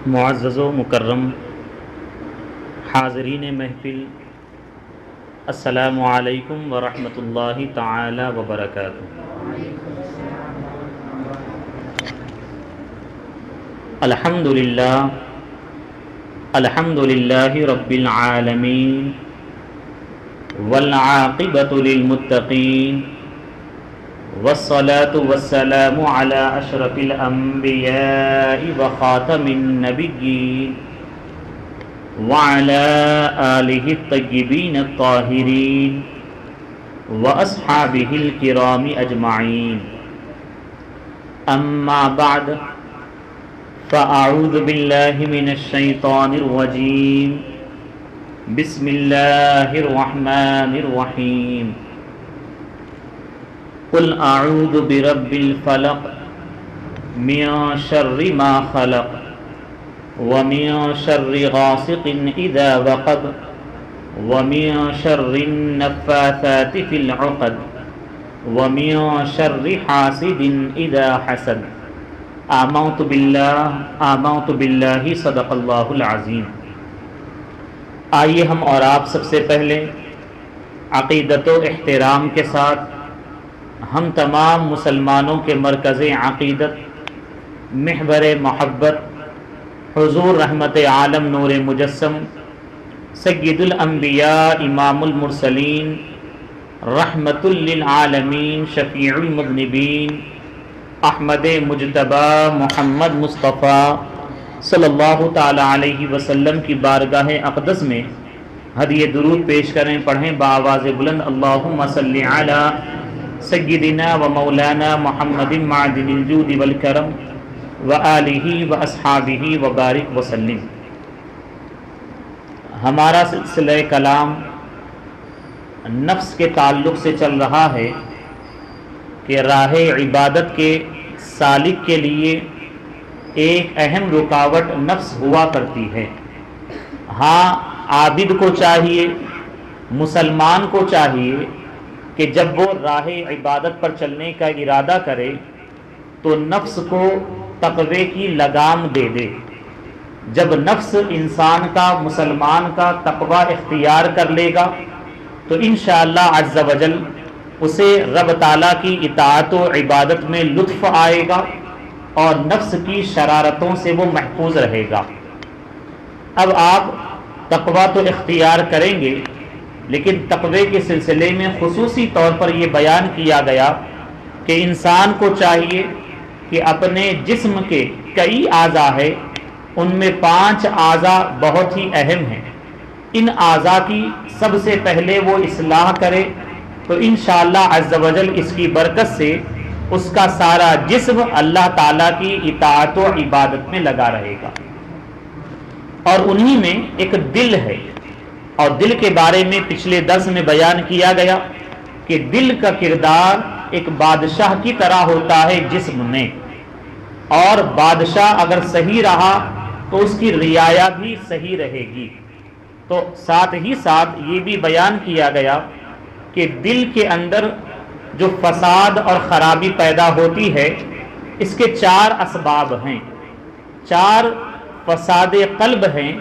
معزز و مکرم حاضرین محفل، السلام علیکم ورحمۃ اللہ تعالی وبرکاتہ۔ الحمد للہ رب العالمین والعاقبۃ للمتقین والصلاة والسلام على اشرف الانبیاء وخاتم النبیین وعلى آلہ الطیبین الطاہرین واصحابہ الکرام اجمعین، اما بعد فاعوذ باللہ من الشیطان الرجیم، بسم اللہ الرحمن الرحیم، قل اعوذ برب الفلق من شر ما خلق ومن شر غاسق اذا وقب ومن شر النفاثات في العقد ومن شر حاسد اذا حسد، آمنت باللہ صدق اللہ العظیم۔ آئیے ہم اور آپ سب سے پہلے عقیدت و احترام کے ساتھ ہم تمام مسلمانوں کے مرکز عقیدت، محور محبت، حضور رحمت عالم نور مجسم، سید الانبیاء امام المرسلین، رحمت للعالمین، شفیع المذنبین، احمد مجتبی محمد مصطفیٰ صلی اللہ تعالی علیہ وسلم کی بارگاہ اقدس میں ہدیہ درود پیش کریں، پڑھیں بآواز بلند، اللہم صلی علی سیدنا و مولانا محمد معدن الجود والکرم وآلہ واصحابہ وبارک وسلم۔ ہمارا سلسلہ کلام نفس کے تعلق سے چل رہا ہے کہ راہ عبادت کے سالک کے لیے ایک اہم رکاوٹ نفس ہوا کرتی ہے۔ ہاں، عابد کو چاہیے، مسلمان کو چاہیے کہ جب وہ راہ عبادت پر چلنے کا ارادہ کرے تو نفس کو تقوی کی لگام دے دے۔ جب نفس انسان کا، مسلمان کا تقوی اختیار کر لے گا تو انشاءاللہ عز و جل اسے رب تعالیٰ کی اطاعت و عبادت میں لطف آئے گا اور نفس کی شرارتوں سے وہ محفوظ رہے گا۔ اب آپ تقوی تو اختیار کریں گے، لیکن تقوی کے سلسلے میں خصوصی طور پر یہ بیان کیا گیا کہ انسان کو چاہیے کہ اپنے جسم کے کئی اعضاء ہیں، ان میں 5 اعضاء بہت ہی اہم ہیں۔ ان اعضاء کی سب سے پہلے وہ اصلاح کرے تو انشاءاللہ عز و جل اس کی برکت سے اس کا سارا جسم اللہ تعالیٰ کی اطاعت و عبادت میں لگا رہے گا۔ اور انہی میں ایک دل ہے، اور دل کے بارے میں پچھلے درس میں بیان کیا گیا کہ دل کا کردار ایک بادشاہ کی طرح ہوتا ہے جسم میں، اور بادشاہ اگر صحیح رہا تو اس کی رعایا بھی صحیح رہے گی۔ تو ساتھ ہی ساتھ یہ بھی بیان کیا گیا کہ دل کے اندر جو فساد اور خرابی پیدا ہوتی ہے، اس کے 4 اسباب ہیں، 4 فساد قلب ہیں،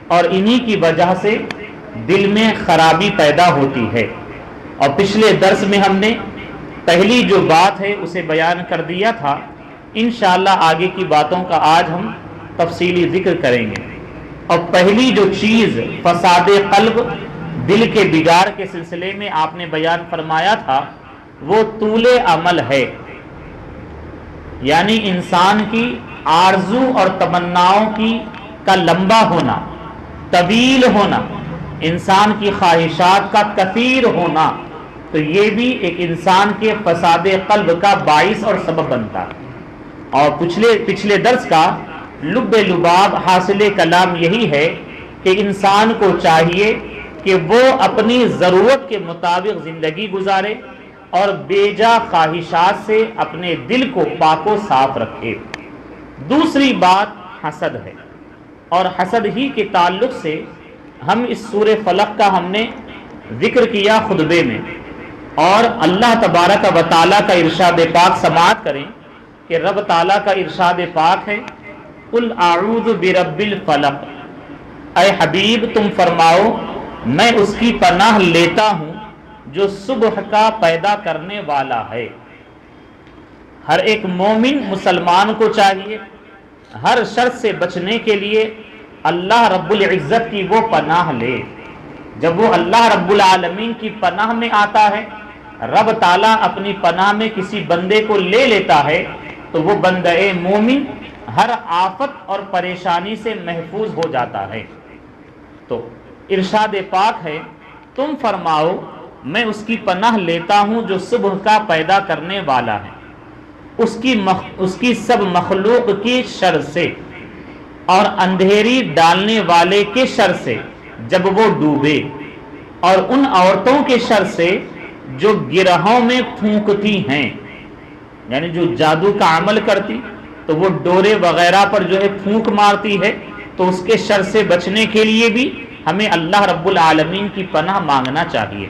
اور انہی کی وجہ سے دل میں خرابی پیدا ہوتی ہے۔ اور پچھلے درس میں ہم نے پہلی جو بات ہے اسے بیان کر دیا تھا، انشاءاللہ آگے کی باتوں کا آج ہم تفصیلی ذکر کریں گے۔ اور پہلی جو چیز فساد قلب، دل کے بگاڑ کے سلسلے میں آپ نے بیان فرمایا تھا، وہ طول عمل ہے، یعنی انسان کی آرزو اور تمناؤں کا لمبا ہونا، طویل ہونا، انسان کی خواہشات کا کثیر ہونا، تو یہ بھی ایک انسان کے فساد قلب کا باعث اور سبب بنتا ہے۔ اور پچھلے درس کا لب لباب حاصل کلام یہی ہے کہ انسان کو چاہیے کہ وہ اپنی ضرورت کے مطابق زندگی گزارے اور بیجا خواہشات سے اپنے دل کو پاک و صاف رکھے۔ دوسری بات حسد ہے، اور حسد ہی کے تعلق سے ہم اس سورہ فلق کا ہم نے ذکر کیا خطبے میں، اور اللہ تبارک و تعالیٰ کا ارشاد پاک سماعت کریں کہ رب تعالیٰ کا ارشاد پاک ہے قل اعوذ برب الفلق، اے حبیب تم فرماؤ میں اس کی پناہ لیتا ہوں جو صبح کا پیدا کرنے والا ہے۔ ہر ایک مومن مسلمان کو چاہیے ہر شر سے بچنے کے لیے اللہ رب العزت کی وہ پناہ لے۔ جب وہ اللہ رب العالمین کی پناہ میں آتا ہے، رب تعالیٰ اپنی پناہ میں کسی بندے کو لے لیتا ہے تو وہ بندہ مومن ہر آفت اور پریشانی سے محفوظ ہو جاتا ہے۔ تو ارشاد پاک ہے تم فرماؤ میں اس کی پناہ لیتا ہوں جو صبح کا پیدا کرنے والا ہے، اس کی سب مخلوق کی شر سے اور اندھیری ڈالنے والے کے شر سے جب وہ ڈوبے، اور ان عورتوں کے شر سے جو گرہوں میں پھونکتی ہیں، یعنی جو جادو کا عمل کرتی تو وہ ڈورے وغیرہ پر جو ہے پھونک مارتی ہے، تو اس کے شر سے بچنے کے لیے بھی ہمیں اللہ رب العالمین کی پناہ مانگنا چاہیے۔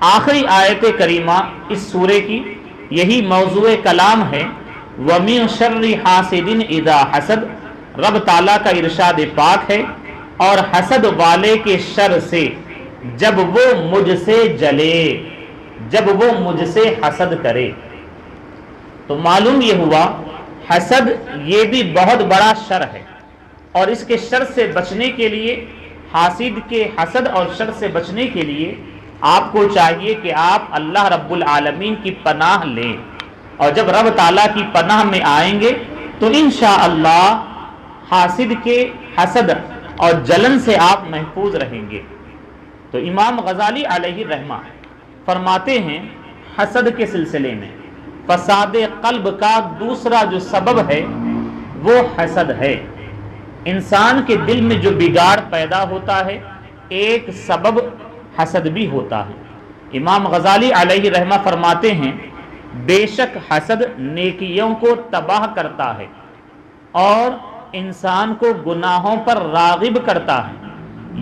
آخری آیت کریمہ اس سورے کی یہی موضوع کلام ہے، وَمِن شَرِّ حَاسِدٍ إِذَا حَسَدَ، رب تعالیٰ کا ارشاد پاک ہے اور حسد والے کے شر سے جب وہ مجھ سے جلے، جب وہ مجھ سے حسد کرے۔ تو معلوم یہ ہوا حسد یہ بھی بہت بڑا شر ہے، اور اس کے شر سے بچنے کے لیے، حاسد کے حسد اور شر سے بچنے کے لیے آپ کو چاہیے کہ آپ اللہ رب العالمین کی پناہ لیں، اور جب رب تعالیٰ کی پناہ میں آئیں گے تو انشاءاللہ حاسد کے حسد اور جلن سے آپ محفوظ رہیں گے۔ تو امام غزالی علیہ الرحمہ فرماتے ہیں حسد کے سلسلے میں فساد قلب کا دوسرا جو سبب ہے وہ حسد ہے۔ انسان کے دل میں جو بگاڑ پیدا ہوتا ہے ایک سبب حسد بھی ہوتا ہے۔ امام غزالی علیہ الرحمہ فرماتے ہیں بے شک حسد نیکیوں کو تباہ کرتا ہے اور انسان کو گناہوں پر راغب کرتا ہے،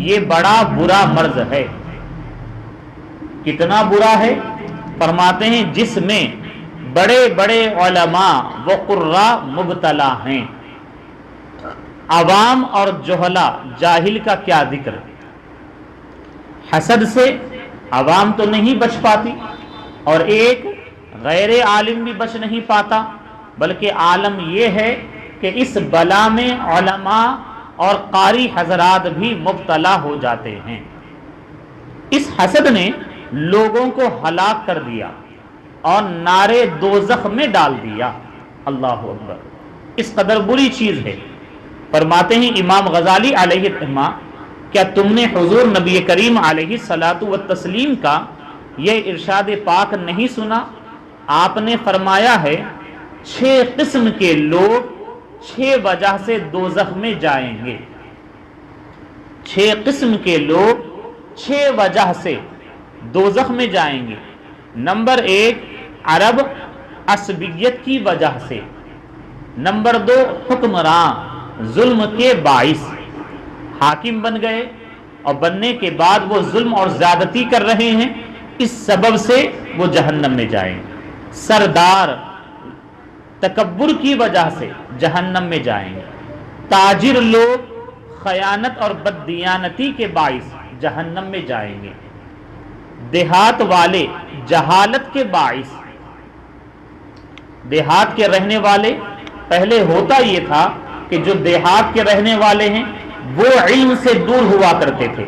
یہ بڑا برا مرض ہے۔ کتنا برا ہے؟ فرماتے ہیں جس میں بڑے بڑے علماء و قراء مبتلا ہیں، عوام اور جہلا جاہل کا کیا ذکر۔ حسد سے عوام تو نہیں بچ پاتی اور ایک غیر عالم بھی بچ نہیں پاتا، بلکہ عالم یہ ہے کہ اس بلا میں علماء اور قاری حضرات بھی مبتلا ہو جاتے ہیں۔ اس حسد نے لوگوں کو ہلاک کر دیا اور نارے دوزخ میں ڈال دیا۔ اللہ اکبر، اس قدر بری چیز ہے۔ فرماتے ہیں امام غزالی علیہ الرحمہ کیا تم نے حضور نبی کریم علیہ الصلاۃ والتسلیم کا یہ ارشاد پاک نہیں سنا؟ آپ نے فرمایا ہے 6 قسم کے لوگ 6 وجہ سے دوزخ میں جائیں گے۔ 6 قسم کے لوگ 6 وجہ سے دوزخ میں جائیں گے۔ نمبر 1 عرب عصبیت کی وجہ سے، نمبر 2 حکمراں ظلم کے باعث، حاکم بن گئے اور بننے کے بعد وہ ظلم اور زیادتی کر رہے ہیں، اس سبب سے وہ جہنم میں جائیں گے۔ سردار تکبر کی وجہ سے جہنم میں جائیں گے۔ تاجر لوگ خیانت اور بددیانتی کے باعث جہنم میں جائیں گے۔ دیہات والے جہالت کے باعث، دیہات کے رہنے والے، پہلے ہوتا یہ تھا کہ جو دیہات کے رہنے والے ہیں وہ علم سے دور ہوا کرتے تھے،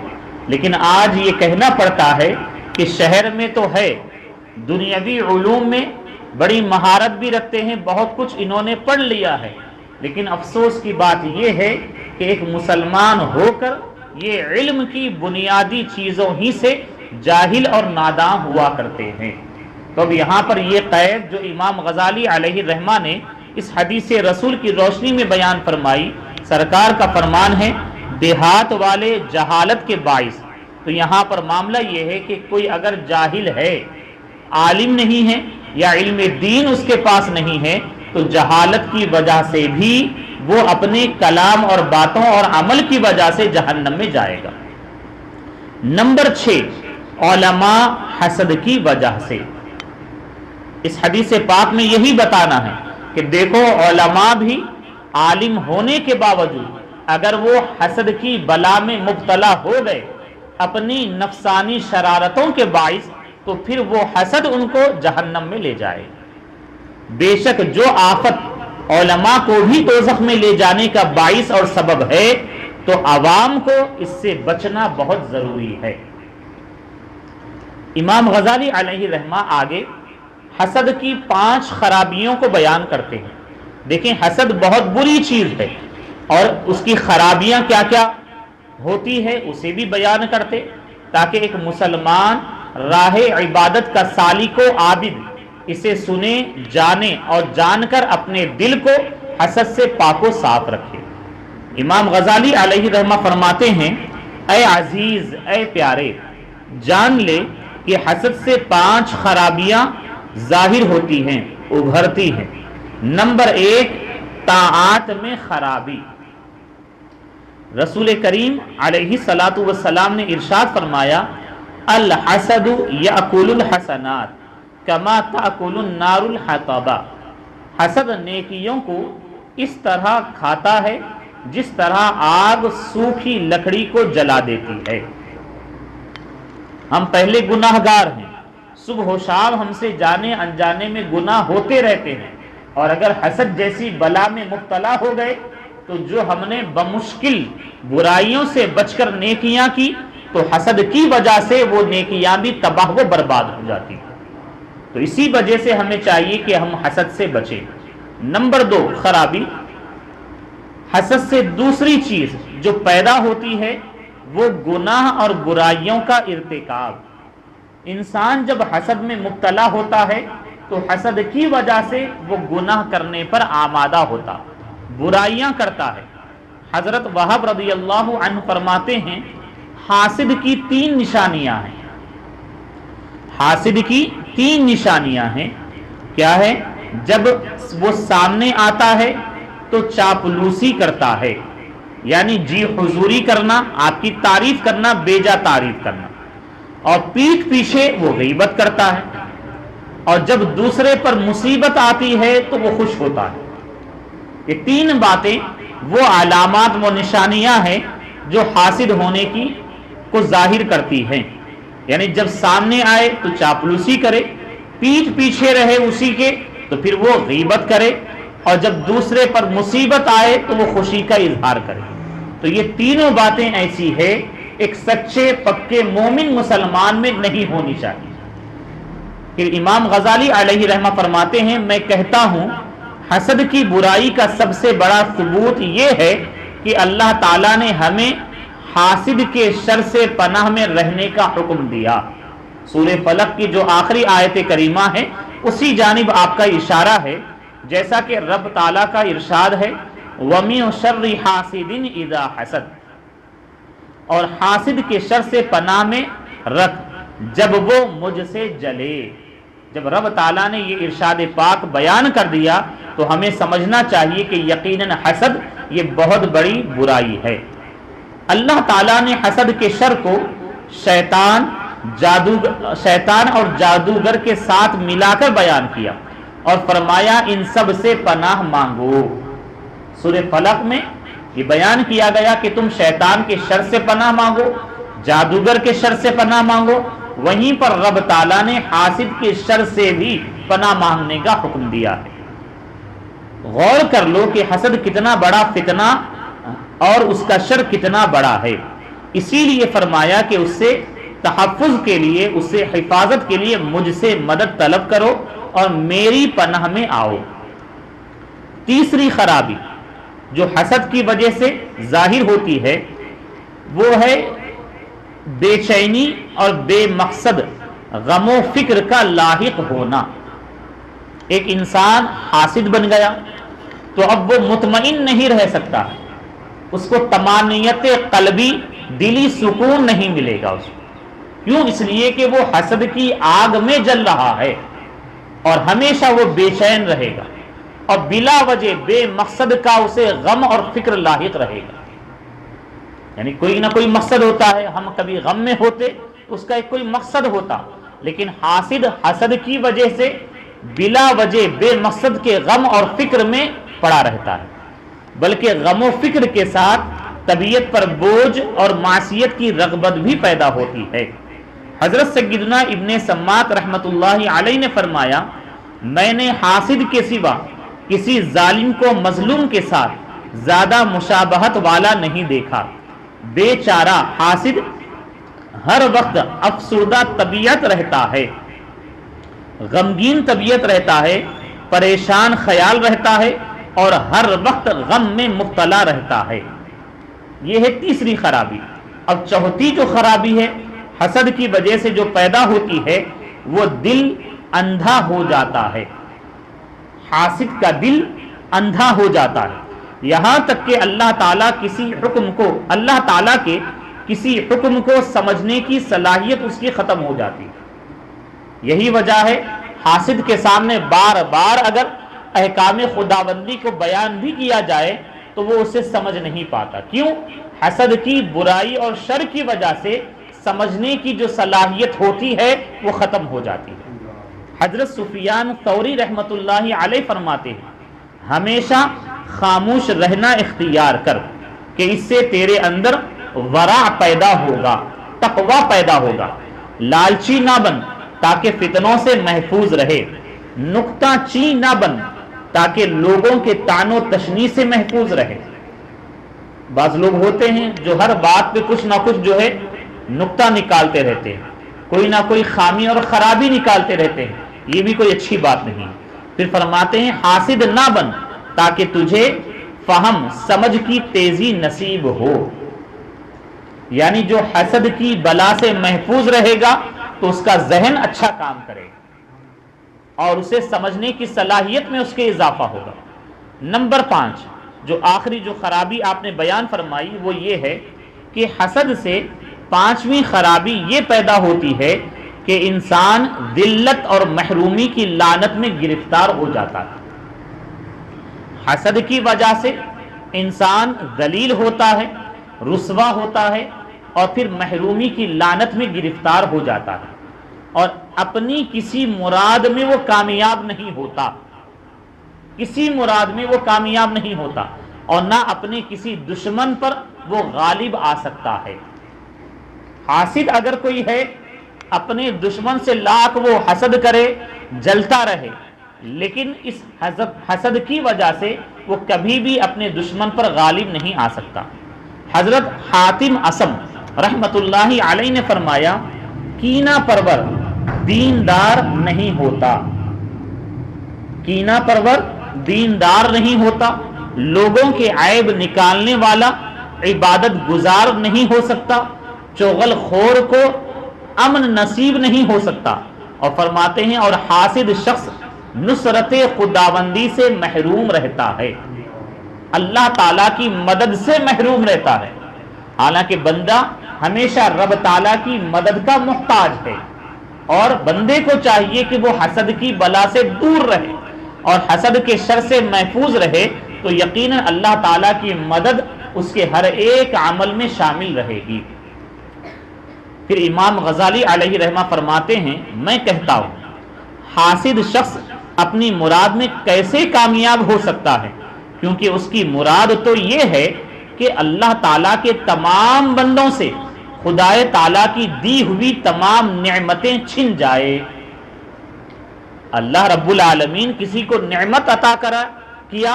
لیکن آج یہ کہنا پڑتا ہے کہ شہر میں تو ہے، دنیاوی علوم میں بڑی مہارت بھی رکھتے ہیں، بہت کچھ انہوں نے پڑھ لیا ہے، لیکن افسوس کی بات یہ ہے کہ ایک مسلمان ہو کر یہ علم کی بنیادی چیزوں ہی سے جاہل اور ناداں ہوا کرتے ہیں۔ تو اب یہاں پر یہ قید جو امام غزالی علیہ الرحمہ نے اس حدیث رسول کی روشنی میں بیان فرمائی، سرکار کا فرمان ہے دیہات والے جہالت کے باعث۔ تو یہاں پر معاملہ یہ ہے کہ کوئی اگر جاہل ہے، عالم نہیں ہے یا علم دین اس کے پاس نہیں ہے، تو جہالت کی وجہ سے بھی وہ اپنے کلام اور باتوں اور عمل کی وجہ سے جہنم میں جائے گا۔ نمبر 6 علماء حسد کی وجہ سے۔ اس حدیث پاک میں یہی بتانا ہے کہ دیکھو علماء بھی عالم ہونے کے باوجود اگر وہ حسد کی بلا میں مبتلا ہو گئے اپنی نفسانی شرارتوں کے باعث، تو پھر وہ حسد ان کو جہنم میں لے جائے۔ بے شک جو آفت علماء کو بھی دوزخ میں لے جانے کا باعث اور سبب ہے، تو عوام کو اس سے بچنا بہت ضروری ہے۔ امام غزالی علیہ رحمہ آگے حسد کی 5 خرابیوں کو بیان کرتے ہیں۔ دیکھیں حسد بہت بری چیز ہے اور اس کی خرابیاں کیا کیا ہوتی ہے اسے بھی بیان کرتے، تاکہ ایک مسلمان راہ عبادت کا سالک و عابد اسے سنے، جانے اور جان کر اپنے دل کو حسد سے پاک و صاف رکھے۔ امام غزالی علیہ رحمہ فرماتے ہیں، اے عزیز، اے پیارے، جان لے کہ حسد سے 5 خرابیاں ظاہر ہوتی ہیں، ابھرتی ہیں۔ نمبر 1، طاعات میں خرابی۔ رسول کریم علیہ الصلاۃ والسلام نے ارشاد فرمایا، الحسد یأکل الحسنات کما تأکل النار الحطب۔ حسد نیکیوں کو اس طرح کھاتا ہے جس طرح آگ سوکھی لکڑی کو جلا دیتی ہے۔ ہم پہلے گناہ گار ہیں، صبح و شام ہم سے جانے انجانے میں گناہ ہوتے رہتے ہیں، اور اگر حسد جیسی بلا میں مبتلا ہو گئے تو جو ہم نے بمشکل برائیوں سے بچ کر نیکیاں کی، تو حسد کی وجہ سے وہ نیکیاں بھی تباہ و برباد ہو جاتی ہیں۔ تو اسی وجہ سے ہمیں چاہیے کہ ہم حسد سے بچیں۔ نمبر 2 خرابی، حسد سے دوسری چیز جو پیدا ہوتی ہے وہ گناہ اور برائیوں کا ارتکاب۔ انسان جب حسد میں مبتلا ہوتا ہے تو حسد کی وجہ سے وہ گناہ کرنے پر آمادہ ہوتا، برائیاں کرتا ہے۔ حضرت وہب رضی اللہ عنہ فرماتے ہیں، حاسد کی 3 نشانیاں ہیں۔ حاسد کی 3 نشانیاں ہیں۔ کیا ہے؟ جب وہ سامنے آتا ہے تو چاپلوسی کرتا ہے، یعنی جی حضوری کرنا، آپ کی تعریف کرنا، بیجا تعریف کرنا، اور پیٹھ پیچھے وہ غیبت کرتا ہے، اور جب دوسرے پر مصیبت آتی ہے تو وہ خوش ہوتا ہے۔ یہ 3 باتیں وہ علامات و نشانیاں ہیں جو حاسد ہونے کی کو ظاہر کرتی ہیں۔ یعنی جب سامنے آئے تو چاپلوسی کرے، پیٹھ پیچھے رہے اسی کے تو پھر وہ غیبت کرے، اور جب دوسرے پر مصیبت آئے تو وہ خوشی کا اظہار کرے۔ تو یہ تینوں باتیں ایسی ہے ایک سچے پکے مومن مسلمان میں نہیں ہونی چاہیے۔ پھر امام غزالی علیہ رحمہ فرماتے ہیں، میں کہتا ہوں حسد کی برائی کا سب سے بڑا ثبوت یہ ہے کہ اللہ تعالیٰ نے ہمیں حاسد کے شر سے پناہ میں رہنے کا حکم دیا۔ سورہ فلق کی جو آخری آیت کریمہ ہے اسی جانب آپ کا اشارہ ہے، جیسا کہ رب تعالیٰ کا ارشاد ہے، وَمِن شَرِّ حَاسِدٍ إِذَا حَسَدَ، اور حاسد کے شر سے پناہ میں رکھ جب وہ مجھ سے جلے۔ جب رب تعالیٰ نے یہ ارشاد پاک بیان کر دیا تو ہمیں سمجھنا چاہیے کہ یقیناً حسد یہ بہت بڑی برائی ہے۔ اللہ تعالیٰ نے حسد کے شر کو شیطان اور جادوگر کے ساتھ ملا کر بیان کیا اور فرمایا ان سب سے پناہ مانگو۔ سورہ فلق میں یہ بیان کیا گیا کہ تم شیطان کے شر سے پناہ مانگو، جادوگر کے شر سے پناہ مانگو، وہیں پر رب تعالیٰ نے حاسد کے شر سے بھی پناہ مانگنے کا حکم دیا ہے۔ غور کر لو کہ حسد کتنا بڑا فتنہ اور اس کا شر کتنا بڑا ہے، اسی لیے فرمایا کہ اس سے تحفظ کے لیے، اس سے حفاظت کے لیے مجھ سے مدد طلب کرو اور میری پناہ میں آؤ۔ تیسری خرابی جو حسد کی وجہ سے ظاہر ہوتی ہے وہ ہے بے چینی اور بے مقصد غم و فکر کا لاحق ہونا۔ ایک انسان حاسد بن گیا تو اب وہ مطمئن نہیں رہ سکتا، اس کو طمانینت قلبی، دلی سکون نہیں ملے گا اس کو۔ کیوں؟ اس لیے کہ وہ حسد کی آگ میں جل رہا ہے اور ہمیشہ وہ بے چین رہے گا، اور بلا وجہ بے مقصد کا اسے غم اور فکر لاحق رہے گا۔ یعنی کوئی نہ کوئی مقصد ہوتا ہے، ہم کبھی غم میں ہوتے اس کا ایک کوئی مقصد ہوتا، لیکن حاسد حسد کی وجہ سے بلا وجہ بے مقصد کے غم اور فکر میں پڑا رہتا ہے۔ بلکہ غم و فکر کے ساتھ طبیعت پر بوجھ اور معصیت کی رغبت بھی پیدا ہوتی ہے۔ حضرت سیدنا ابن سماک رحمت اللہ علیہ نے فرمایا، میں نے حاسد کے سوا کسی ظالم کو مظلوم کے ساتھ زیادہ مشابہت والا نہیں دیکھا۔ بے چارہ حاسد ہر وقت افسردہ طبیعت رہتا ہے، غمگین طبیعت رہتا ہے، پریشان خیال رہتا ہے اور ہر وقت غم میں مبتلا رہتا ہے۔ یہ ہے تیسری خرابی۔ اب چوتھی جو خرابی ہے حسد کی وجہ سے جو پیدا ہوتی ہے، وہ دل اندھا ہو جاتا ہے۔ حاسد کا دل اندھا ہو جاتا ہے، یہاں تک کہ اللہ تعالیٰ کے کسی حکم کو سمجھنے کی صلاحیت اس کی ختم ہو جاتی ہے۔ یہی وجہ ہے حاسد کے سامنے بار بار اگر احکام خداوندی کو بیان بھی کیا جائے تو وہ اسے سمجھ نہیں پاتا۔ کیوں؟ حسد کی برائی اور شر کی وجہ سے سمجھنے کی جو صلاحیت ہوتی ہے وہ ختم ہو جاتی ہے۔ حضرت سفیان ثوری رحمت اللہ علیہ فرماتے ہیں، ہمیشہ خاموش رہنا اختیار کر کہ اس سے تیرے اندر ورع پیدا ہوگا، تقوی پیدا ہوگا۔ لالچی نہ بن تاکہ فتنوں سے محفوظ رہے، نکتہ چین نہ بن تاکہ لوگوں کے طعن و تشنیع سے محفوظ رہے۔ بعض لوگ ہوتے ہیں جو ہر بات پہ کچھ نہ کچھ جو ہے نکتہ نکالتے رہتے ہیں، کوئی نہ کوئی خامی اور خرابی نکالتے رہتے ہیں، یہ بھی کوئی اچھی بات نہیں۔ پھر فرماتے ہیں حاسد نہ بن تاکہ تجھے فہم سمجھ کی تیزی نصیب ہو، یعنی جو حسد کی بلا سے محفوظ رہے گا تو اس کا ذہن اچھا کام کرے گا اور اسے سمجھنے کی صلاحیت میں اس کے اضافہ ہوگا۔ نمبر 5 جو آخری جو خرابی آپ نے بیان فرمائی وہ یہ ہے کہ حسد سے 5ویں خرابی یہ پیدا ہوتی ہے کہ انسان ذلت اور محرومی کی لعنت میں گرفتار ہو جاتا ہے۔ حسد کی وجہ سے انسان ذلیل ہوتا ہے، رسوا ہوتا ہے اور پھر محرومی کی لعنت میں گرفتار ہو جاتا ہے اور اپنی کسی مراد میں وہ کامیاب نہیں ہوتا، کسی مراد میں وہ کامیاب نہیں ہوتا اور نہ اپنے کسی دشمن پر وہ غالب آ سکتا ہے۔ حاسد اگر کوئی ہے اپنے دشمن سے لاکھ وہ حسد کرے، جلتا رہے، لیکن اس حسد کی وجہ سے وہ کبھی بھی اپنے دشمن پر غالب نہیں آ سکتا۔ حضرت حاتم اصم رحمت اللہ علیہ نے فرمایا، کینہ پرور دیندار نہیں ہوتا، کینہ پرور دیندار نہیں ہوتا، لوگوں کے عیب نکالنے والا عبادت گزار نہیں ہو سکتا، چغل خور کو امن نصیب نہیں ہو سکتا۔ اور فرماتے ہیں اور حاسد شخص نصرت خداوندی سے محروم رہتا ہے، اللہ تعالیٰ کی مدد سے محروم رہتا ہے۔ حالانکہ بندہ ہمیشہ رب تعالیٰ کی مدد کا محتاج ہے اور بندے کو چاہیے کہ وہ حسد کی بلا سے دور رہے اور حسد کے شر سے محفوظ رہے، تو یقیناً اللہ تعالیٰ کی مدد اس کے ہر ایک عمل میں شامل رہے گی۔ پھر امام غزالی علیہ رحمہ فرماتے ہیں، میں کہتا ہوں حاسد شخص اپنی مراد میں کیسے کامیاب ہو سکتا ہے، کیونکہ اس کی مراد تو یہ ہے کہ اللہ تعالیٰ کے تمام بندوں سے خدائے تعالیٰ کی دی ہوئی تمام نعمتیں چھن جائے۔ اللہ رب العالمین کسی کو نعمت عطا کیا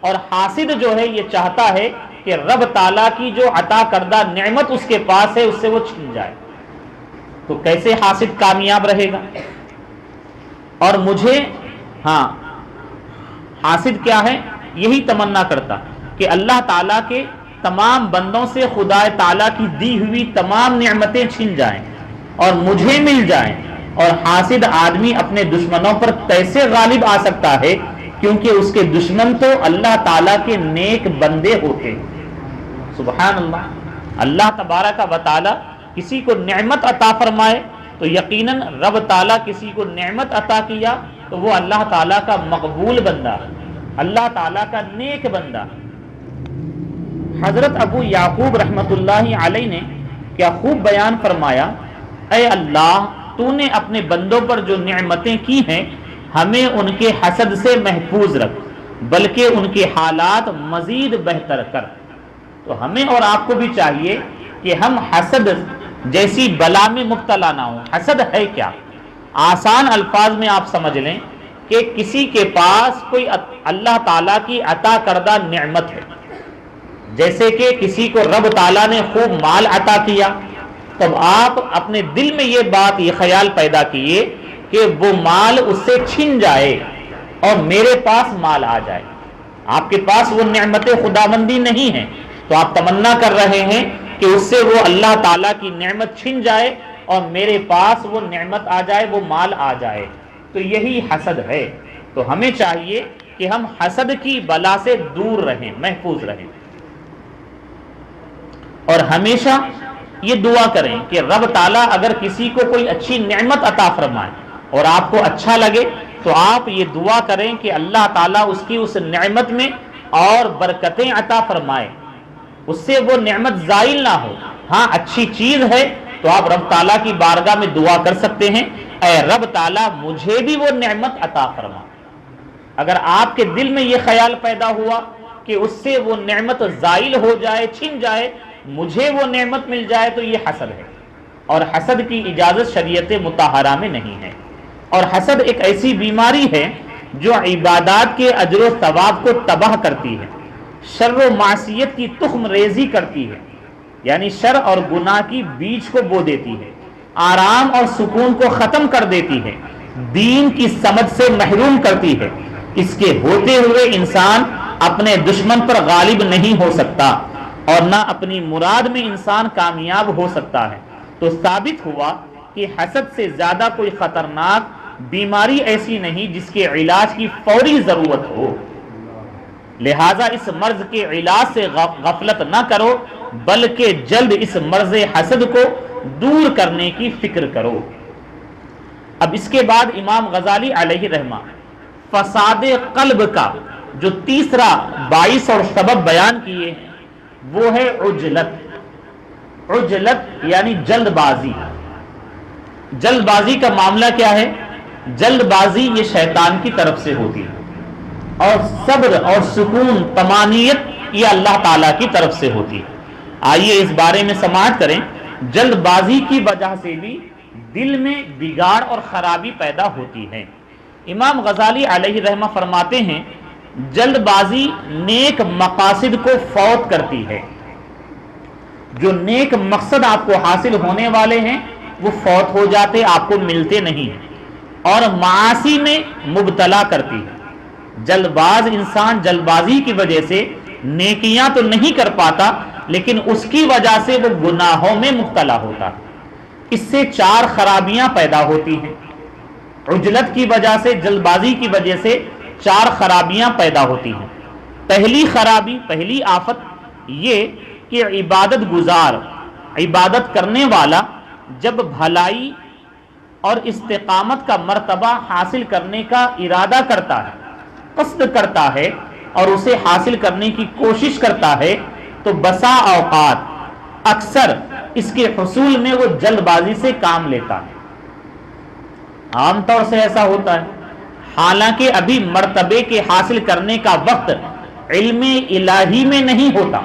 اور حاسد جو ہے یہ چاہتا ہے کہ رب تعالیٰ کی جو عطا کردہ نعمت اس کے پاس ہے اس سے وہ چھن جائے، تو کیسے حاسد کامیاب رہے گا؟ اور مجھے حاسد کیا ہے؟ یہی تمنا کرتا کہ اللہ تعالیٰ کے تمام بندوں سے خدا تعالیٰ کی دی ہوئی تمام نعمتیں چھن جائیں اور مجھے مل جائیں۔ اور حاسد آدمی اپنے دشمنوں پر کیسے غالب آ سکتا ہے؟ کیونکہ اس کے دشمن تو اللہ تعالیٰ کے نیک بندے ہوتے ہیں۔ سبحان اللہ، اللہ تبارک و تعالیٰ کسی کو نعمت عطا فرمائے تو یقیناً رب تعالیٰ کسی کو نعمت عطا کیا تو وہ اللہ تعالیٰ کا مقبول بندہ، اللہ تعالیٰ کا نیک بندہ۔ حضرت ابو یعقوب رحمت اللہ علیہ نے کیا خوب بیان فرمایا، اے اللہ تو نے اپنے بندوں پر جو نعمتیں کی ہیں ہمیں ان کے حسد سے محفوظ رکھ بلکہ ان کے حالات مزید بہتر کر۔ تو ہمیں اور آپ کو بھی چاہیے کہ ہم حسد جیسی بلا میں مبتلا نہ ہوں۔ حسد ہے کیا؟ آسان الفاظ میں آپ سمجھ لیں کہ کسی کے پاس کوئی اللہ تعالیٰ کی عطا کردہ نعمت ہے، جیسے کہ کسی کو رب تعالیٰ نے خوب مال عطا کیا، تب آپ اپنے دل میں یہ خیال پیدا کیے کہ وہ مال اس سے چھن جائے اور میرے پاس مال آ جائے۔ آپ کے پاس وہ نعمت خداوندی نہیں ہے، تو آپ تمنا کر رہے ہیں کہ اس سے وہ اللہ تعالیٰ کی نعمت چھن جائے اور میرے پاس وہ نعمت آ جائے، وہ مال آ جائے۔ تو یہی حسد ہے۔ تو ہمیں چاہیے کہ ہم حسد کی بلا سے دور رہیں، محفوظ رہیں، اور ہمیشہ یہ دعا کریں کہ رب تعالیٰ اگر کسی کو کوئی اچھی نعمت عطا فرمائے اور آپ کو اچھا لگے تو آپ یہ دعا کریں کہ اللہ تعالیٰ اس کی اس نعمت میں اور برکتیں عطا فرمائے، اس سے وہ نعمت زائل نہ ہو۔ ہاں اچھی چیز ہے تو آپ رب تعالیٰ کی بارگاہ میں دعا کر سکتے ہیں، اے رب تعالیٰ مجھے بھی وہ نعمت عطا فرما۔ اگر آپ کے دل میں یہ خیال پیدا ہوا کہ اس سے وہ نعمت زائل ہو جائے، چھن جائے، مجھے وہ نعمت مل جائے، تو یہ حسد ہے، اور حسد کی اجازت شریعت مطہرہ میں نہیں ہے۔ اور حسد ایک ایسی بیماری ہے جو عبادات کے اجر و ثواب کو تباہ کرتی ہے، شر و معصیت کی تخم ریزی کرتی ہے، یعنی شر اور گناہ کی بیج کو بو دیتی ہے، آرام اور سکون کو ختم کر دیتی ہے، دین کی سمجھ سے محروم کرتی ہے۔ اس کے ہوتے ہوئے انسان اپنے دشمن پر غالب نہیں ہو سکتا اور نہ اپنی مراد میں انسان کامیاب ہو سکتا ہے۔ تو ثابت ہوا کہ حسد سے زیادہ کوئی خطرناک بیماری ایسی نہیں جس کے علاج کی فوری ضرورت ہو، لہذا اس مرض کے علاج سے غفلت نہ کرو، بلکہ جلد اس مرض حسد کو دور کرنے کی فکر کرو۔ اب اس کے بعد امام غزالی علیہ رحمہ فساد قلب کا جو تیسرا باعث اور سبب بیان کیے وہ ہے عجلت۔ عجلت یعنی جلد بازی۔ جلد بازی کا معاملہ کیا ہے؟ جلد بازی یہ شیطان کی طرف سے ہوتی ہے، اور صبر اور سکون طمانینت یہ اللہ تعالیٰ کی طرف سے ہوتی ہے۔ آئیے اس بارے میں سماعت کریں۔ جلد بازی کی وجہ سے بھی دل میں بگاڑ اور خرابی پیدا ہوتی ہے۔ امام غزالی علیہ رحمہ فرماتے ہیں جلد بازی نیک مقاصد کو فوت کرتی ہے۔ جو نیک مقصد آپ کو حاصل ہونے والے ہیں وہ فوت ہو جاتے، آپ کو ملتے نہیں، اور معاصی میں مبتلا کرتی ہے۔ جلد باز انسان جلد بازی کی وجہ سے نیکیاں تو نہیں کر پاتا، لیکن اس کی وجہ سے وہ گناہوں میں مبتلا ہوتا ہے۔ اس سے چار خرابیاں پیدا ہوتی ہیں۔ عجلت کی وجہ سے، جلد بازی کی وجہ سے چار خرابیاں پیدا ہوتی ہیں۔ پہلی خرابی، پہلی آفت یہ کہ عبادت گزار، عبادت کرنے والا جب بھلائی اور استقامت کا مرتبہ حاصل کرنے کا ارادہ کرتا ہے، قصد کرتا ہے اور اسے حاصل کرنے کی کوشش کرتا ہے، تو بسا اوقات اکثر اس کے حصول میں وہ جلد بازی سے کام لیتا ہے۔ عام طور سے ایسا ہوتا ہے، حالانکہ ابھی مرتبے کے حاصل کرنے کا وقت علم الہی میں نہیں ہوتا،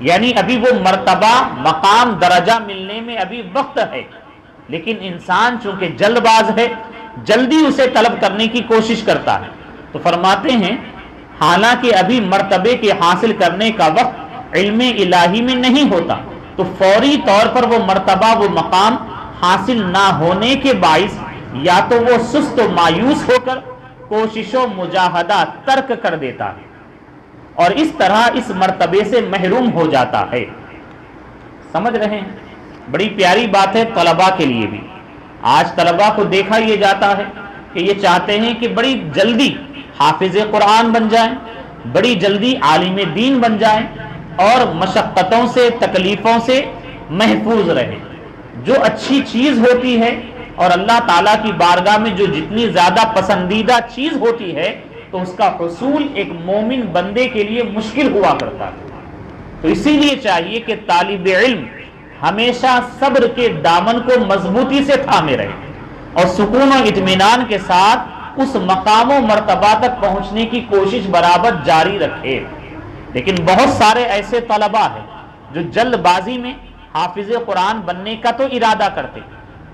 یعنی ابھی وہ مرتبہ، مقام، درجہ ملنے میں ابھی وقت ہے، لیکن انسان چونکہ جلد باز ہے، جلدی اسے طلب کرنے کی کوشش کرتا ہے۔ تو فرماتے ہیں حالانکہ ابھی مرتبے کے حاصل کرنے کا وقت علم الہی میں نہیں ہوتا، تو فوری طور پر وہ مرتبہ، وہ مقام حاصل نہ ہونے کے باعث یا تو وہ سست و مایوس ہو کر کوشش و مجاہدہ ترک کر دیتا ہے، اور اس طرح اس مرتبے سے محروم ہو جاتا ہے۔ سمجھ رہے ہیں؟ بڑی پیاری بات ہے طلباء کے لیے بھی۔ آج طلباء کو دیکھا یہ جاتا ہے کہ یہ چاہتے ہیں کہ بڑی جلدی حافظ قرآن بن جائیں، بڑی جلدی عالم دین بن جائیں، اور مشقتوں سے، تکلیفوں سے محفوظ رہیں۔ جو اچھی چیز ہوتی ہے اور اللہ تعالیٰ کی بارگاہ میں جو جتنی زیادہ پسندیدہ چیز ہوتی ہے، تو اس کا حصول ایک مومن بندے کے لیے مشکل ہوا کرتا ہے۔ تو اسی لیے چاہیے کہ طالب علم ہمیشہ صبر کے دامن کو مضبوطی سے تھامے رہے اور سکون و اطمینان کے ساتھ اس مقام و مرتبہ تک پہنچنے کی کوشش برابر جاری رکھے۔ لیکن بہت سارے ایسے طلباء ہیں جو جلد بازی میں حافظ قرآن بننے کا تو ارادہ کرتے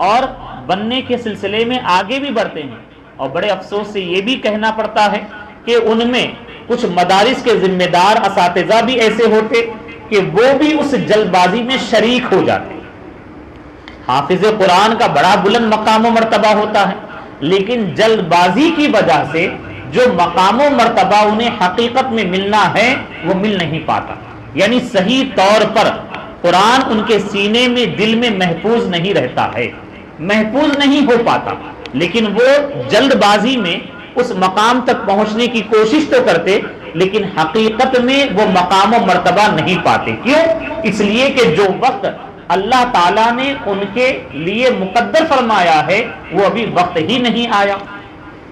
اور بننے کے سلسلے میں آگے بھی بڑھتے ہیں، اور بڑے افسوس سے یہ بھی کہنا پڑتا ہے کہ ان میں کچھ مدارس کے ذمہ دار اساتذہ بھی ایسے ہوتے کہ وہ بھی اس جلد بازی میں شریک ہو جاتے۔ حافظ قرآن کا بڑا بلند مقام و مرتبہ ہوتا ہے، لیکن جلد بازی کی وجہ سے جو مقام و مرتبہ انہیں حقیقت میں ملنا ہے وہ مل نہیں پاتا، یعنی صحیح طور پر قرآن ان کے سینے میں دل میں محفوظ نہیں رہتا ہے، محفوظ نہیں ہو پاتا، لیکن وہ جلد بازی میں اس مقام تک پہنچنے کی کوشش تو کرتے لیکن حقیقت میں وہ مقام و مرتبہ نہیں پاتے۔ کیوں؟ اس لیے کہ جو وقت اللہ تعالیٰ نے ان کے لیے مقدر فرمایا ہے وہ ابھی وقت ہی نہیں آیا،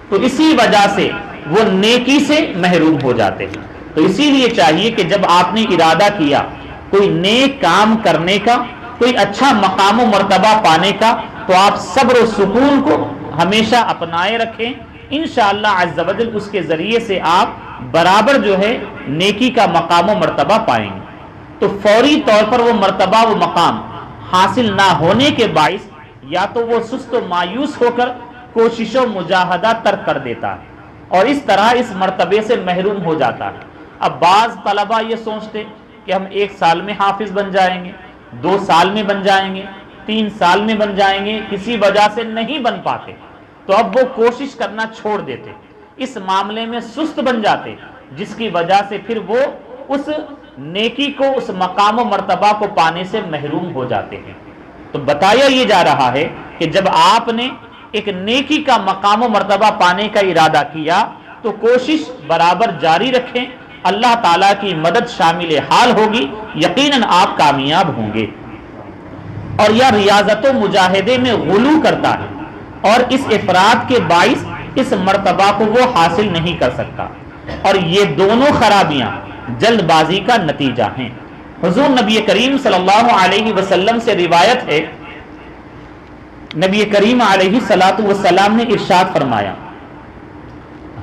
تو اسی وجہ سے وہ نیکی سے محروم ہو جاتے ہیں۔ تو اسی لیے چاہیے کہ جب آپ نے ارادہ کیا کوئی نیک کام کرنے کا، کوئی اچھا مقام و مرتبہ پانے کا، تو آپ صبر و سکون کو ہمیشہ اپنائے رکھیں، انشاءاللہ عز و جل اس کے ذریعے سے آپ برابر جو ہے نیکی کا مقام و مرتبہ پائیں گے۔ تو فوری طور پر وہ مرتبہ و مقام حاصل نہ ہونے کے باعث یا تو وہ سست و مایوس ہو کر کوشش و مجاہدہ ترک کر دیتا ہے اور اس طرح اس مرتبے سے محروم ہو جاتا ہے۔ اب بعض طلباء یہ سوچتے کہ ہم 1 سال میں حافظ بن جائیں گے، 2 سال میں بن جائیں گے، 3 سال میں بن جائیں گے، کسی وجہ سے نہیں بن پاتے تو اب وہ کوشش کرنا چھوڑ دیتے، اس معاملے میں سست بن جاتے، جس کی وجہ سے پھر وہ اس نیکی کو، اس مقام و مرتبہ کو پانے سے محروم ہو جاتے ہیں۔ تو بتایا یہ جا رہا ہے کہ جب آپ نے ایک نیکی کا مقام و مرتبہ پانے کا ارادہ کیا تو کوشش برابر جاری رکھیں، اللہ تعالیٰ کی مدد شامل حال ہوگی، یقیناً آپ کامیاب ہوں گے۔ اور یہ ریاضت و مجاہدے میں غلو کرتا ہے اور اس افراد کے باعث اس مرتبہ کو وہ حاصل نہیں کر سکتا، اور یہ دونوں خرابیاں جلد بازی کا نتیجہ ہیں۔ حضور نبی کریم صلی اللہ علیہ وسلم سے روایت ہے، نبی کریم علیہ الصلاۃ والسلام نے ارشاد فرمایا،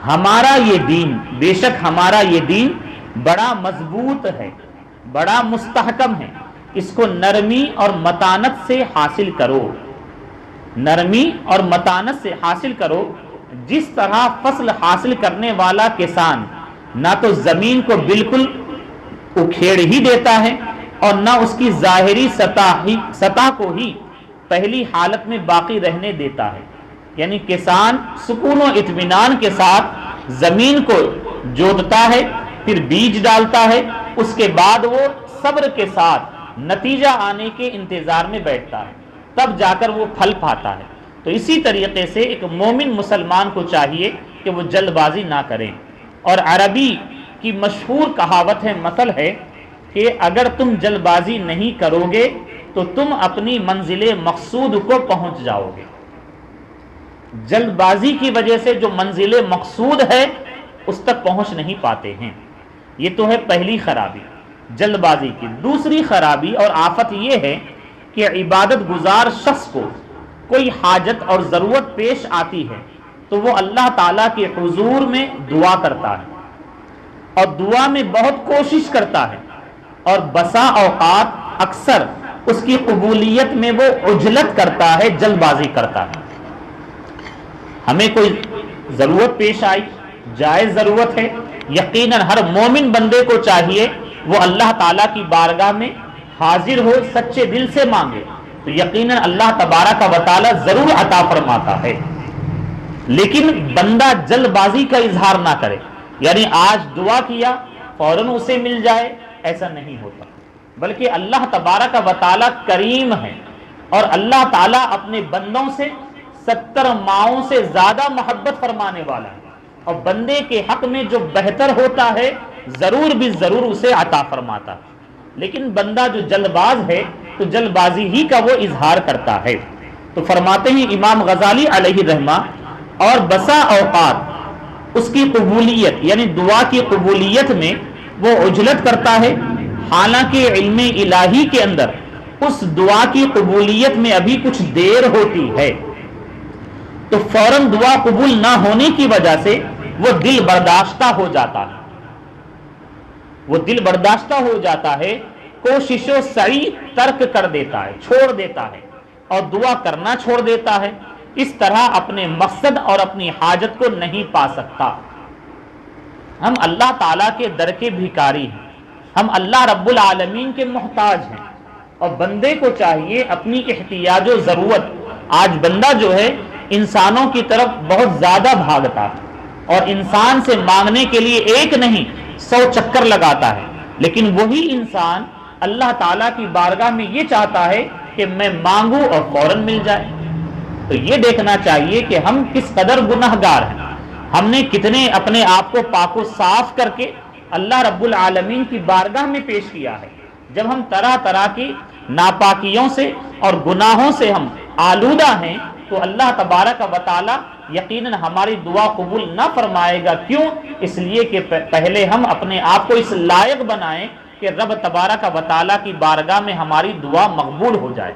ہمارا یہ دین، بے شک ہمارا یہ دین بڑا مضبوط ہے، بڑا مستحکم ہے، اس کو نرمی اور متانت سے حاصل کرو، نرمی اور متانت سے حاصل کرو۔ جس طرح فصل حاصل کرنے والا کسان نہ تو زمین کو بالکل اکھیڑ ہی دیتا ہے اور نہ اس کی ظاہری سطح کو ہی پہلی حالت میں باقی رہنے دیتا ہے، یعنی کسان سکون و اطمینان کے ساتھ زمین کو جوتتا ہے، پھر بیج ڈالتا ہے، اس کے بعد وہ صبر کے ساتھ نتیجہ آنے کے انتظار میں بیٹھتا ہے، تب جا کر وہ پھل پاتا ہے۔ تو اسی طریقے سے ایک مومن مسلمان کو چاہیے کہ وہ جلد بازی نہ کریں، اور عربی کی مشہور کہاوت ہے، مثل ہے کہ اگر تم جلد بازی نہیں کرو گے تو تم اپنی منزل مقصود کو پہنچ جاؤ گے۔ جلد بازی کی وجہ سے جو منزل مقصود ہے اس تک پہنچ نہیں پاتے ہیں، یہ تو ہے پہلی خرابی جلد بازی کی۔ دوسری خرابی اور آفت یہ ہے کہ عبادت گزار شخص کو کوئی حاجت اور ضرورت پیش آتی ہے تو وہ اللہ تعالیٰ کے حضور میں دعا کرتا ہے اور دعا میں بہت کوشش کرتا ہے، اور بسا اوقات اکثر اس کی قبولیت میں وہ عجلت کرتا ہے، جلد بازی کرتا ہے۔ ہمیں کوئی ضرورت پیش آئی، جائز ضرورت ہے، یقیناً ہر مومن بندے کو چاہیے وہ اللہ تعالیٰ کی بارگاہ میں حاضر ہو، سچے دل سے مانگے تو یقیناً اللہ تبارک و تعالیٰ ضرور عطا فرماتا ہے۔ لیکن بندہ جلد بازی کا اظہار نہ کرے، یعنی آج دعا کیا فوراً اسے مل جائے، ایسا نہیں ہوتا، بلکہ اللہ تبارک و تعالیٰ کریم ہے اور اللہ تعالیٰ اپنے بندوں سے 70 ماؤں سے زیادہ محبت فرمانے والا ہے، اور بندے کے حق میں جو بہتر ہوتا ہے ضرور بھی ضرور اسے عطا فرماتا ہے۔ لیکن بندہ جو جلد باز ہے تو جلد بازی ہی کا وہ اظہار کرتا ہے۔ تو فرماتے ہیں امام غزالی علیہ رحمہ، اور بسا اوقات اس کی قبولیت یعنی دعا کی قبولیت میں وہ عجلت کرتا ہے، حالانکہ علم الہی کے اندر اس دعا کی قبولیت میں ابھی کچھ دیر ہوتی ہے۔ تو تو فوراً دعا قبول نہ ہونے کی وجہ سے وہ دل برداشتہ ہو جاتا ہے، وہ دل برداشتہ ہو جاتا ہے، کوشش و سعی ترک کر دیتا ہے، چھوڑ دیتا ہے اور دعا کرنا چھوڑ دیتا ہے، اس طرح اپنے مقصد اور اپنی حاجت کو نہیں پا سکتا۔ ہم اللہ تعالیٰ کے در کے بھکاری ہیں، ہم اللہ رب العالمین کے محتاج ہیں، اور بندے کو چاہیے اپنی احتیاج و ضرورت، آج بندہ جو ہے انسانوں کی طرف بہت زیادہ بھاگتا ہے اور انسان سے مانگنے کے لیے ایک نہیں 100 چکر لگاتا ہے، لیکن وہی انسان اللہ تعالیٰ کی بارگاہ میں یہ چاہتا ہے کہ میں مانگوں اور فوراً مل جائے۔ تو یہ دیکھنا چاہیے کہ ہم کس قدر گنہگار ہیں، ہم نے کتنے اپنے آپ کو پاک و صاف کر کے اللہ رب العالمین کی بارگاہ میں پیش کیا ہے۔ جب ہم طرح طرح کی ناپاکیوں سے اور گناہوں سے ہم آلودہ ہیں تو اللہ تبارک و تعالی یقیناً ہماری دعا قبول نہ فرمائے گا۔ کیوں؟ اس لیے کہ پہلے ہم اپنے آپ کو اس لائق بنائیں کہ رب تبارک و تعالی کی بارگاہ میں ہماری دعا مقبول ہو جائے۔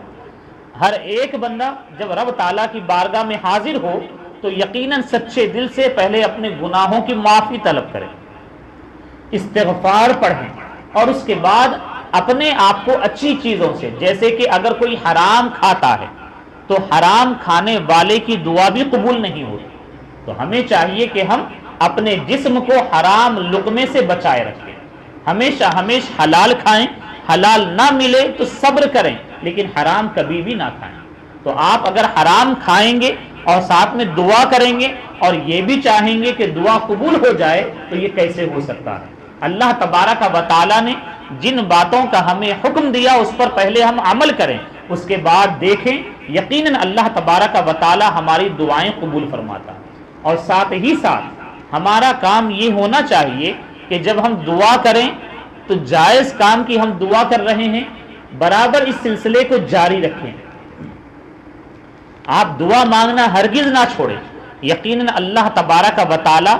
ہر ایک بندہ جب رب تعالیٰ کی بارگاہ میں حاضر ہو تو یقیناً سچے دل سے پہلے اپنے گناہوں کی معافی طلب کرے، استغفار پڑھیں، اور اس کے بعد اپنے آپ کو اچھی چیزوں سے، جیسے کہ اگر کوئی حرام کھاتا ہے تو حرام کھانے والے کی دعا بھی قبول نہیں ہوتی، تو ہمیں چاہیے کہ ہم اپنے جسم کو حرام لقمے سے بچائے رکھیں، ہمیشہ حلال کھائیں، حلال نہ ملے تو صبر کریں لیکن حرام کبھی بھی نہ کھائیں۔ تو آپ اگر حرام کھائیں گے اور ساتھ میں دعا کریں گے اور یہ بھی چاہیں گے کہ دعا قبول ہو جائے تو یہ کیسے ہو سکتا ہے؟ اللہ تبارک و تعالیٰ نے جن باتوں کا ہمیں حکم دیا اس پر پہلے ہم عمل کریں، اس کے بعد دیکھیں، یقیناً اللہ تبارک و تعالیٰ ہماری دعائیں قبول فرماتا ہے۔ اور ساتھ ہی ساتھ ہمارا کام یہ ہونا چاہیے کہ جب ہم دعا کریں تو جائز کام کی ہم دعا کر رہے ہیں، برابر اس سلسلے کو جاری رکھیں، آپ دعا مانگنا ہرگز نہ چھوڑیں، یقیناً اللہ تبارک و تعالی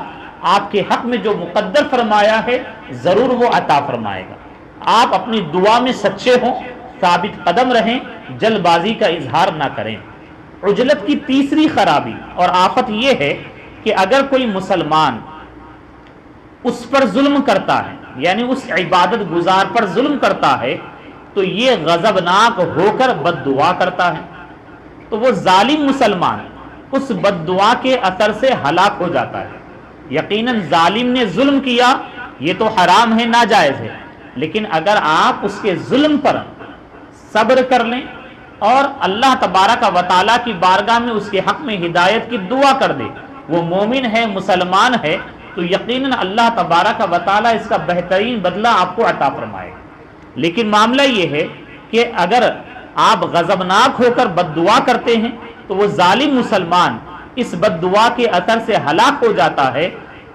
آپ کے حق میں جو مقدر فرمایا ہے ضرور وہ عطا فرمائے گا۔ آپ اپنی دعا میں سچے ہوں، ثابت قدم رہیں، جلد بازی کا اظہار نہ کریں۔ عجلت کی تیسری خرابی اور آفت یہ ہے کہ اگر کوئی مسلمان اس پر ظلم کرتا ہے، یعنی اس عبادت گزار پر ظلم کرتا ہے، تو یہ غضبناک ہو کر بد دعا کرتا ہے، تو وہ ظالم مسلمان اس بد دعا کے اثر سے ہلاک ہو جاتا ہے۔ یقیناً ظالم نے ظلم کیا، یہ تو حرام ہے، ناجائز ہے، لیکن اگر آپ اس کے ظلم پر صبر کر لیں اور اللہ تبارک و تعالیٰ کی بارگاہ میں اس کے حق میں ہدایت کی دعا کر دیں، وہ مومن ہے، مسلمان ہے، تو یقیناً اللہ تبارک و تعالیٰ اس کا بہترین بدلہ آپ کو عطا فرمائے۔ لیکن معاملہ یہ ہے کہ اگر آپ غضبناک ہو کر بد دعا کرتے ہیں تو وہ ظالم مسلمان اس بد دعا کے اثر سے ہلاک ہو جاتا ہے،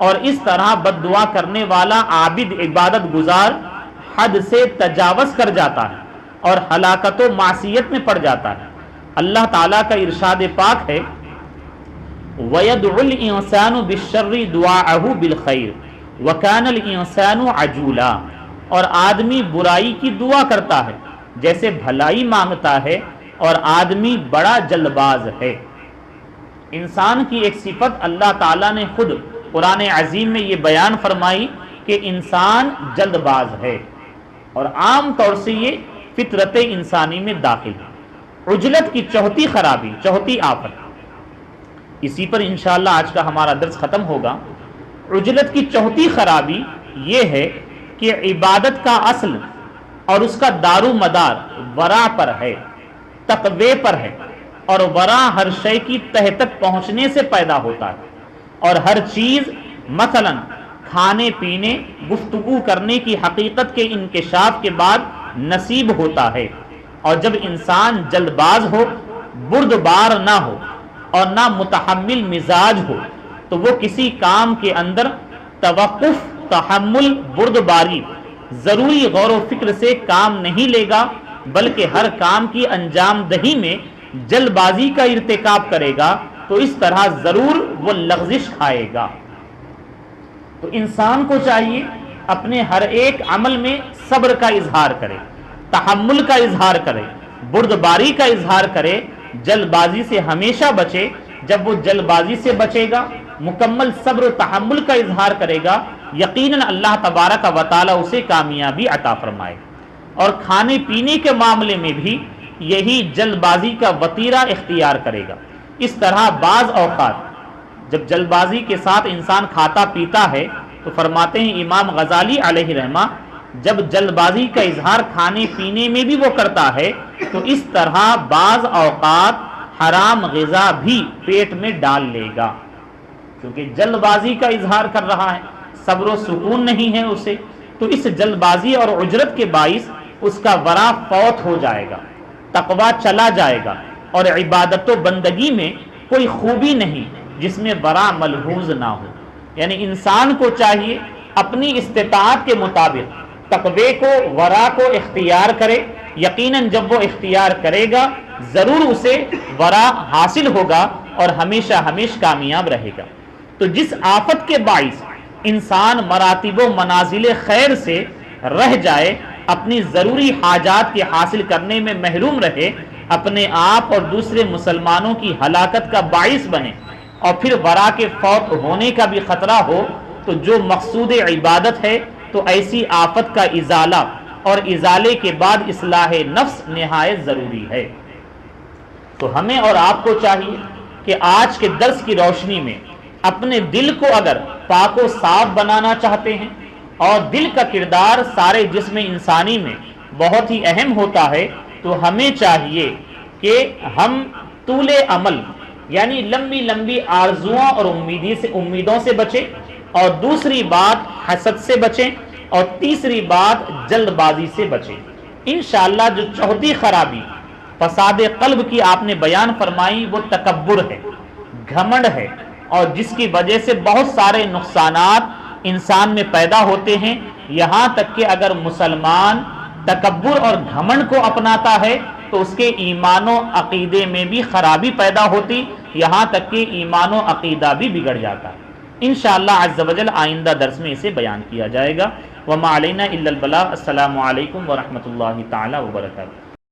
اور اس طرح بد دعا کرنے والا عابد عبادت گزار حد سے تجاوز کر جاتا ہے اور ہلاکت و معصیت میں پڑ جاتا ہے۔ اللہ تعالیٰ کا ارشاد پاک ہے وَيَدْعُ الْإِنسَانُ بِالشَّرِّ دُعَاءَهُ بِالْخَيْرِ وَكَانَ الْإِنسَانُ عَجُولًا، اور آدمی برائی کی دعا کرتا ہے جیسے بھلائی مانگتا ہے، اور آدمی بڑا جلد باز ہے۔ انسان کی ایک صفت اللہ تعالیٰ نے خود قرآن عظیم میں یہ بیان فرمائی کہ انسان جلد باز ہے، اور عام طور سے یہ فطرت انسانی میں داخل ہے۔ عجلت کی چوتھی خرابی، چوتھی آفت، اسی پر انشاءاللہ آج کا ہمارا درس ختم ہوگا۔ عجلت کی چوتھی خرابی یہ ہے کہ عبادت کا اصل اور اس کا دار و مدار ورع پر ہے، تقوی پر ہے، اور ورع ہر شے کی تہ تک پہنچنے سے پیدا ہوتا ہے، اور ہر چیز مثلا کھانے پینے، گفتگو کرنے کی حقیقت کے انکشاف کے بعد نصیب ہوتا ہے۔ اور جب انسان جلد باز ہو، بردبار نہ ہو اور نہ متحمل مزاج ہو تو وہ کسی کام کے اندر توقف، تحمل، بردباری، ضروری غور و فکر سے کام نہیں لے گا، بلکہ ہر کام کی انجام دہی میں جلد بازی کا ارتکاب کرے گا، تو اس طرح ضرور وہ لغزش کھائے گا۔ تو انسان کو چاہیے اپنے ہر ایک عمل میں صبر کا اظہار کرے، تحمل کا اظہار کرے، بردباری کا اظہار کرے، جلد بازی سے ہمیشہ بچے، جب وہ جلد بازی سے بچے گا، مکمل صبر و تحمل کا اظہار کرے گا، یقیناً اللہ تبارک و تعالی اسے کامیابی عطا فرمائے۔ اور کھانے پینے کے معاملے میں بھی یہی جلد بازی کا وتیرہ اختیار کرے گا۔ اس طرح بعض اوقات جب جلد بازی کے ساتھ انسان کھاتا پیتا ہے تو فرماتے ہیں امام غزالی علیہ رحمہ، جب جلد بازی کا اظہار کھانے پینے میں بھی وہ کرتا ہے تو اس طرح بعض اوقات حرام غذا بھی پیٹ میں ڈال لے گا، کیونکہ جلد بازی کا اظہار کر رہا ہے، صبر و سکون نہیں ہے اسے، تو اس جلد بازی اور عجرت کے باعث اس کا ورع فوت ہو جائے گا، تقویٰ چلا جائے گا، اور عبادت و بندگی میں کوئی خوبی نہیں جس میں ورع ملحوظ نہ ہو۔ یعنی انسان کو چاہیے اپنی استطاعت کے مطابق تقوی کو، ورع کو اختیار کرے۔ یقیناً جب وہ اختیار کرے گا ضرور اسے ورع حاصل ہوگا اور ہمیشہ ہمیشہ کامیاب رہے گا۔ تو جس آفت کے باعث انسان مراتب و منازل خیر سے رہ جائے، اپنی ضروری حاجات کے حاصل کرنے میں محروم رہے، اپنے آپ اور دوسرے مسلمانوں کی ہلاکت کا باعث بنے، اور پھر ورع کے فوت ہونے کا بھی خطرہ ہو، تو جو مقصود عبادت ہے تو ایسی آفت کا ازالہ اور ازالے کے بعد اصلاح نفس نہایت ضروری ہے۔ تو ہمیں اور آپ کو چاہیے کہ آج کے درس کی روشنی میں اپنے دل کو اگر پاک و صاف بنانا چاہتے ہیں، اور دل کا کردار سارے جسم انسانی میں بہت ہی اہم ہوتا ہے، تو ہمیں چاہیے کہ ہم طول عمل یعنی لمبی لمبی آرزوؤں اور امیدوں سے بچیں، اور دوسری بات حسد سے بچیں، اور تیسری بات جلد بازی سے بچیں۔ انشاءاللہ جو چوتھی خرابی فساد قلب کی آپ نے بیان فرمائی وہ تکبر ہے، گھمنڈ ہے، اور جس کی وجہ سے بہت سارے نقصانات انسان میں پیدا ہوتے ہیں، یہاں تک کہ اگر مسلمان تکبر اور گھمنڈ کو اپناتا ہے تو اس کے ایمان و عقیدے میں بھی خرابی پیدا ہوتی، یہاں تک کہ ایمان و عقیدہ بھی بگڑ جاتا ہے۔ انشاءاللہ عز و جل آئندہ درس میں اسے بیان کیا جائے گا۔ وما علینا الا البلاغ۔ السلام علیکم ورحمۃ اللہ تعالی وبرکاتہ۔